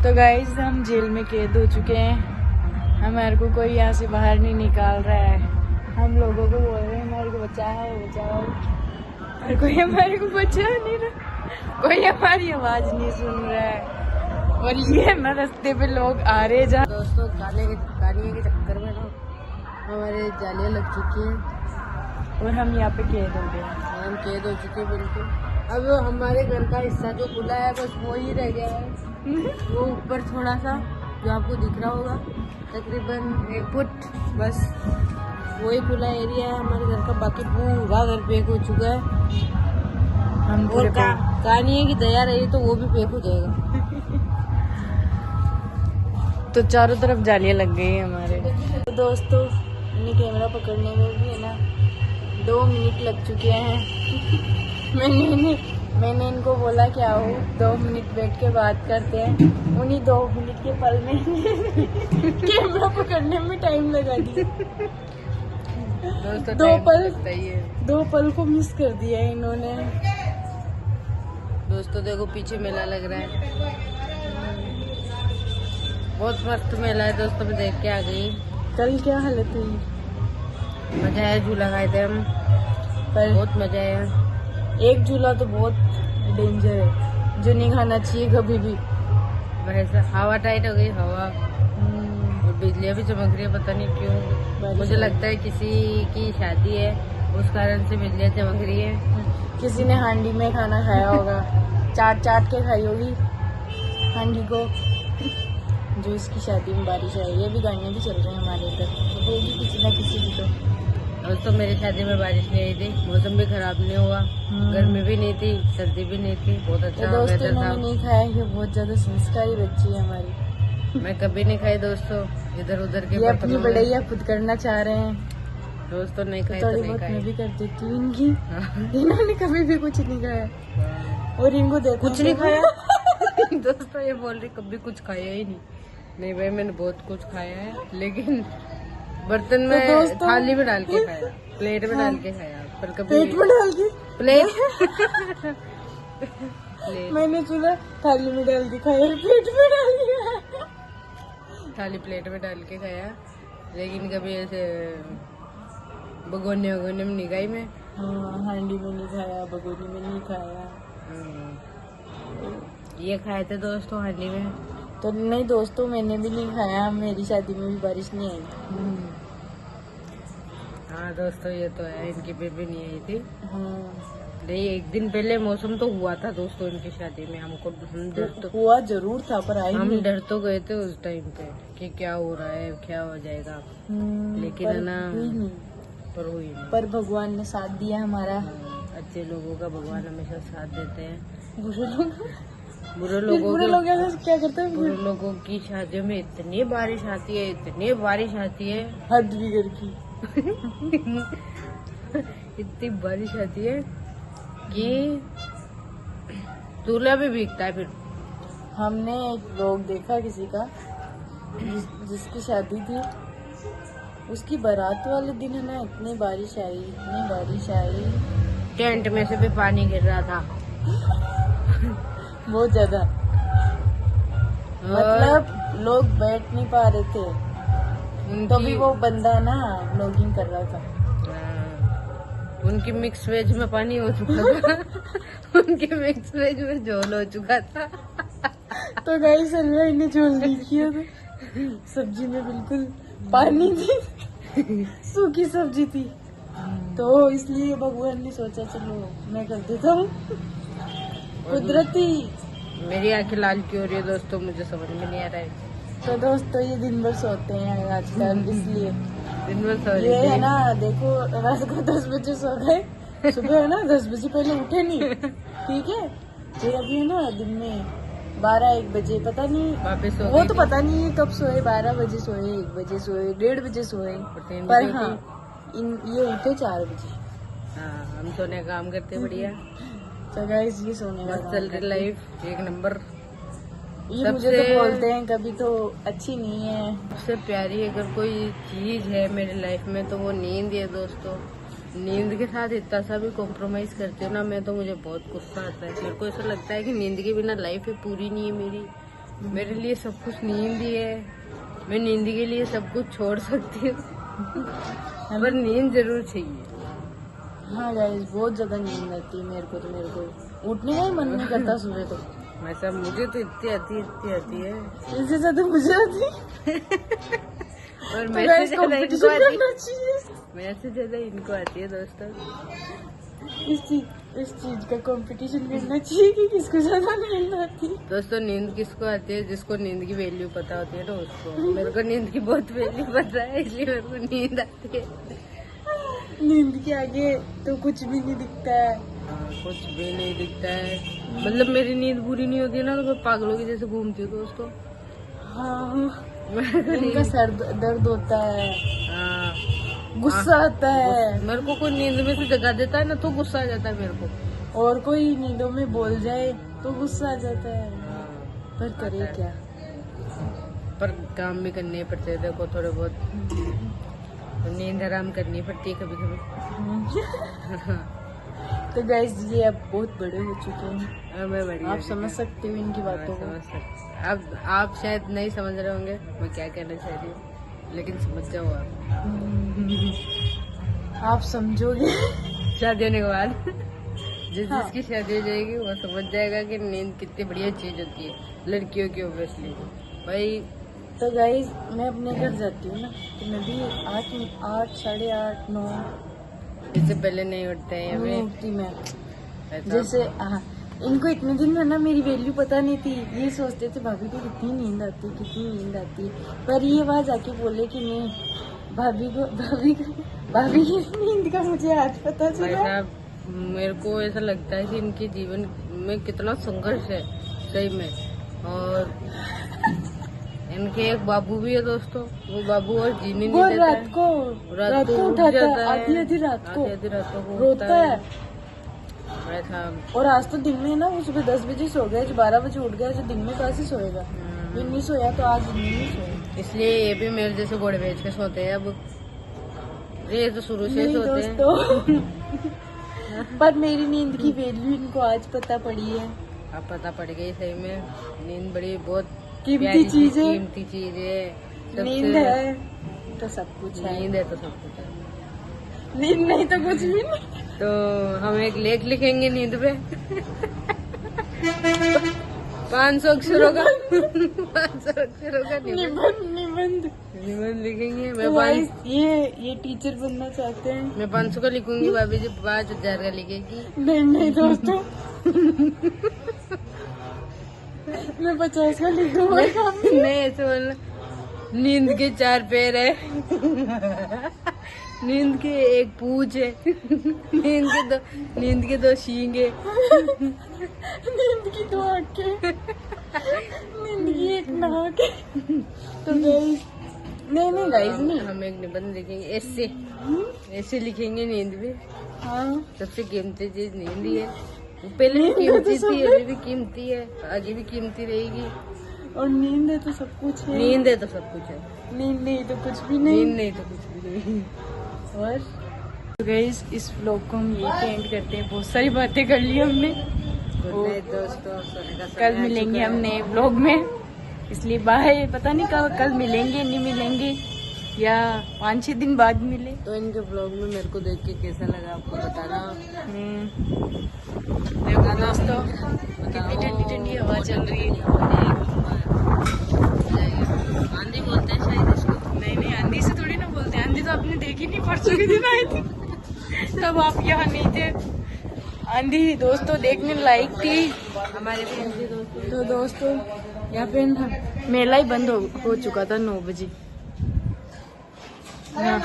तो गाइस हम जेल में कैद हो चुके हैं। हमारे को कोई यहाँ से बाहर नहीं निकाल रहा है। हम लोगों को बोल रहे हैं हमारे को बचाओ बचाओ, और कोई हमारे को बचा नहीं रहा, कोई हमारी आवाज नहीं सुन रहा है। और ये ना रास्ते पे लोग आ रहे जा। दोस्तों काले के चक्कर में ना हमारे जालियाँ लग चुकी हैं और हम यहाँ पे कैद हो गए। हम कैद हो चुके हैं बिल्कुल। अब हमारे घर का हिस्सा जो खुला है बस वो ही रह गया है। वो ऊपर थोड़ा सा जो आपको दिख रहा होगा तकरीबन 1 फुट, बस वही खुला एरिया है हमारे घर का। बाकी पूरा घर पैक हो चुका है। हम और कहानी है कि दया रही तो वो भी पैक हो जाएगा। तो चारों तरफ जालियां लग गई है हमारे। तो दोस्तों इन्हें कैमरा पकड़ने में भी है ना 2 मिनट लग चुके हैं। मैंने इनको बोला कि आओ 2 मिनट बैठ के बात करते हैं। उन्हीं 2 मिनट के पल में कैमरा पकड़ने में टाइम लगा दिया। दो पल को मिस कर दिया इन्होंने। दोस्तों देखो पीछे मेला लग रहा है, बहुत मस्त मेला है दोस्तों। मैं देख के आ गई। कल क्या हालत हुई? मजा आया, झूला खाए थे हम, पर बहुत मजा आया। एक झूला तो बहुत डेंजर है जो नहीं खाना चाहिए कभी भी। वैसे हवा टाइट हो गई हवा, और बिजलियाँ भी चमक रही है, पता नहीं क्यों। मुझे लगता है किसी की शादी है उस कारण से बिजलियाँ चमक रही है। किसी ने हांडी में खाना खाया होगा, चाट के खाई होगी हांडी को। जो इसकी शादी में बारिश आई है, अभी गाने भी चल रहे हैं हमारे इधर, तो होगी किसी न किसी की। तो मेरी शादी में बारिश नहीं आई थी, मौसम भी खराब नहीं हुआ, गर्मी भी नहीं थी, सर्दी भी नहीं थी, बहुत अच्छा वेदर था। नहीं खाया, ये बहुत ज्यादा संस्कारी बच्ची है हमारी। मैं कभी नहीं खाई दोस्तों इधर उधर के। ये अपनी बढ़ैया खुद करना चाह रहे हैं दोस्तों, नहीं खाई तो नहीं खाई। मैं भी कर देती हूँ इनकी। इन्होंने कभी भी कुछ नहीं खाया और इनको देखो कुछ नहीं खाया। दोस्तों ये बोल रही कभी कुछ खाया ही नहीं भाई, मैंने बहुत कुछ खाया है, लेकिन बर्तन में तो थाली में डाल के खाया, प्लेट में डाल के खाया, पर कभी प्लेट में डाल के प्लेट मैंने सुना थाली में डाल के खाया, प्लेट में डाल के खाया। थाली प्लेट में डाल के खाया, लेकिन कभी ऐसे भगोने में नहीं खाई मैं। हांडी में नहीं खाया, भगोनी में नहीं खाया। ये खाए थे दोस्तों हांडी में तो नहीं। दोस्तों मैंने भी नहीं खाया, मेरी शादी में भी बारिश नहीं आई। हाँ दोस्तों ये तो है, इनकी बेबी नहीं आई थी। नहीं, एक दिन पहले मौसम तो हुआ था दोस्तों इनकी शादी में। हम डर तो हुआ जरूर था, पर आई हम डर तो गए थे उस टाइम पे कि क्या हो रहा है, क्या हो जाएगा, लेकिन है ना पर हुई नहीं। पर भगवान ने साथ दिया हमारा। अच्छे लोगों का भगवान हमेशा साथ देते हैं। बुरे लोग क्या करते हैं? बुरे लोगों की शादियों में इतनी बारिश आती है, इतनी बारिश आती है, हद बिगड़ की। इतनी बारिश आती है कि दूल्हा भी भीगता है। फिर हमने एक व्लॉग देखा किसी का, जिसकी शादी थी, उसकी बारात वाले दिन है ना इतनी बारिश आई, टेंट में से भी पानी गिर रहा था। बहुत ज्यादा, मतलब लोग बैठ नहीं पा रहे थे। तो भी वो बंदा ना व्लॉगिंग कर रहा था। उनकी मिक्स वेज में पानी हो चुका था। उनके मिक्स वेज में झोल हो चुका था। तो गाइस हलवाई ने झोल नहीं किया था, सब्जी में बिल्कुल पानी थी, सूखी सब्जी थी। तो इसलिए भगवान ने सोचा चलो मैं कर देता हूँ। कुदरती मेरी आंखें लाल क्यों हो रही है दोस्तों, मुझे समझ में नहीं आ रहा है। तो दोस्तों ये दिन भर सोते हैं आजकल, इसलिए दिन भर सो रहे हैं। ये है ना देखो, रात को 10 बजे सो गए, सुबह है ना 10 बजे पहले उठे नहीं, ठीक है। फिर अभी है ना दिन में 12-1 बजे, पता नहीं वापस सो, वो तो पता नहीं कब सोए, 12 बजे सोए, 1 बजे सोए, 1:30 बजे सोए, पर हाँ ये उठे 4 बजे। हाँ हम सोने का काम करते बढ़िया। तो गाइस ये सोने का चल रही लाइफ एक नंबर। ये मुझे तो बोलते हैं कभी तो अच्छी नहीं है। सबसे प्यारी अगर कोई चीज है मेरी लाइफ में तो वो नींद है दोस्तों। नींद के साथ इतना सा भी कॉम्प्रोमाइज करती हूँ ना मैं, तो मुझे बहुत गुस्सा आता है। मेरे को ऐसा लगता है कि नींद के बिना लाइफ पूरी नहीं है मेरी। मेरे लिए सब कुछ नींद ही है। मैं नींद के लिए सब कुछ छोड़ सकती हूँ, पर नींद जरूर चाहिए। हाँ गाइस, बहुत ज्यादा नींद आती है मेरे को उठने का ही मन नहीं करता सुबह तो। वैसा मुझे तो इतनी आती है इससे ज्यादा मुझे आती और तो मेरे से ज्यादा इनको आती है। चाहिए मेरे से ज्यादा इनको आती है दोस्तों। इस चीज का कंपटीशन करना चाहिए कि किसको ज्यादा नींद आती है। दोस्तों, नींद किसको आती है? जिसको नींद की वैल्यू पता होती है ना उसको। मेरे को नींद की बहुत वैल्यू पता है, इसलिए मेरे को नींद आती है। नींद के आगे तो कुछ भी नहीं दिखता है। कुछ भी नहीं दिखता है। मतलब मेरी नींद पूरी नहीं होती है ना, तो मैं पागलों की जैसे घूमती हूँ दोस्तों। हाँ, इनका सर दर्द होता है, हाँ, गुस्सा आता है। मेरे को कोई नींद में से जगा देता है ना, तो गुस्सा आ जाता है मेरे को। और कोई नींदों में बोल जाए तो गुस्सा आ जाता है। पर करे क्या, पर काम भी करने पड़ते हैं देखो थोड़े बहुत। तो नींद आराम करनी पड़ती है कभी कभी। तो गाइस, ये अब बहुत बड़े हो चुके हैं, मैं बड़ी आप समझ सकते हो इनकी बातों को। अब आप शायद नहीं समझ रहे होंगे मैं क्या कहना चाह रही हूँ, लेकिन समझ जाओ आप। आप समझोगे शादी होने के बाद। हाँ। जिसकी शादी हो जाएगी वो समझ जाएगा कि नींद कितनी बढ़िया चीज होती है लड़कियों की, ऑब्वियसली भाई। तो गाइस, मैं अपने घर जाती हूँ ना, तो मैं भी 8, 8:30, 9 इससे पहले नहीं उठते हैं नहीं हमें। उठती मैं। ऐसा जैसे इनको इतने दिन में ना मेरी वैल्यू पता नहीं थी। ये सोचते थे भाभी को कितनी नींद आती, पर ये वहाँ जाके बोले कि नहीं, भाभी की नींद का मुझे आज पता भाई चला। साहब, मेरे को ऐसा लगता है कि इनके जीवन में कितना संघर्ष है सही में। और इनके एक बाबू भी है दोस्तों। वो बाबू और जीने नहीं देता रात को उठाता है, आधी रात को रोता है। भाई साहब, और आज तो दिन में ना, वो सुबह 10 बजे सो गया, जो 12 बजे उठ गया, जो दिन में कैसे सोएगा। दिन नहीं सोया तो आज दिन में नहीं सोया। इसलिए ये भी मेरे जैसे घोड़े बेच के सोते हैं अब। ये तो शुरू से नहीं सोते हैं। दोस्तों, पर मेरी नींद की वैल्यू इनको आज पता पड़ी है। अब पता पड़ गई सही में। नींद बड़ी बहुत कीमती चीज है। कीमती चीज है। नींद है तो सब कुछ है। नींद है तो सब कुछ है। नींद नहीं तो कुछ भी नहीं। तो हम एक लेख लिखेंगे नींद पे। 500 अक्षरों का 500 अक्षरों का निबंध लिखेंगे। तो गाइस, ये टीचर बनना चाहते हैं। मैं 500 का लिखूंगी, भाभी जी 5000 का लिखेगी। नहीं दोस्तों, मैं 50 का लिख दूंगा। नहीं ऐसे बोलना। नींद के 4 पैर है। नींद के एक पूंछ है। नींद के 2 सींग है। नींद की 2 आंखें, नींद की 1 नाक। तो गाइस, नहीं गाइस, नहीं, हम एक निबंध लिखेंगे, ऐसे लिखेंगे नींद पे। हाँ, सबसे कीमती चीज नींद ही है। पहले भी कीमती थी, अभी भी कीमती है, आगे भी कीमती रहेगी। और नींद है तो सब कुछ है। नींद है तो सब कुछ है। नींद नहीं तो कुछ भी नहीं। नींद नहीं तो कुछ भी नहीं। और तो गाइस, इस व्लॉग को हम यही पे एंड करते हैं। बहुत सारी बातें कर ली हमने। गुड नाइट दोस्तों, सोने का समय कल आ मिलेंगे चुका हम है। नए व्लॉग में, इसलिए बाय। पता नहीं कल मिलेंगे नहीं मिलेंगे, या 5-6 दिन बाद मिले। तो इनके ब्लॉग में मेरे को देख के कैसा लगा आपको बताना। देखो दोस्तों, कितनी ठंडी ठंडी हवा चल रही है। आंधी बोलते हैं शायद इसको। नहीं, आंधी से थोड़ी ना बोलते हैं। आंधी तो आपने देखी नहीं, परसों के दिन आई थी, तब आप यहाँ नहीं थे। आंधी दोस्तों देखने लायक थी हमारे फ्रेंड थी दोस्तों। तो दोस्तों, यहाँ पे ना मेला ही बंद हो चुका था 9 बजे। हाँ।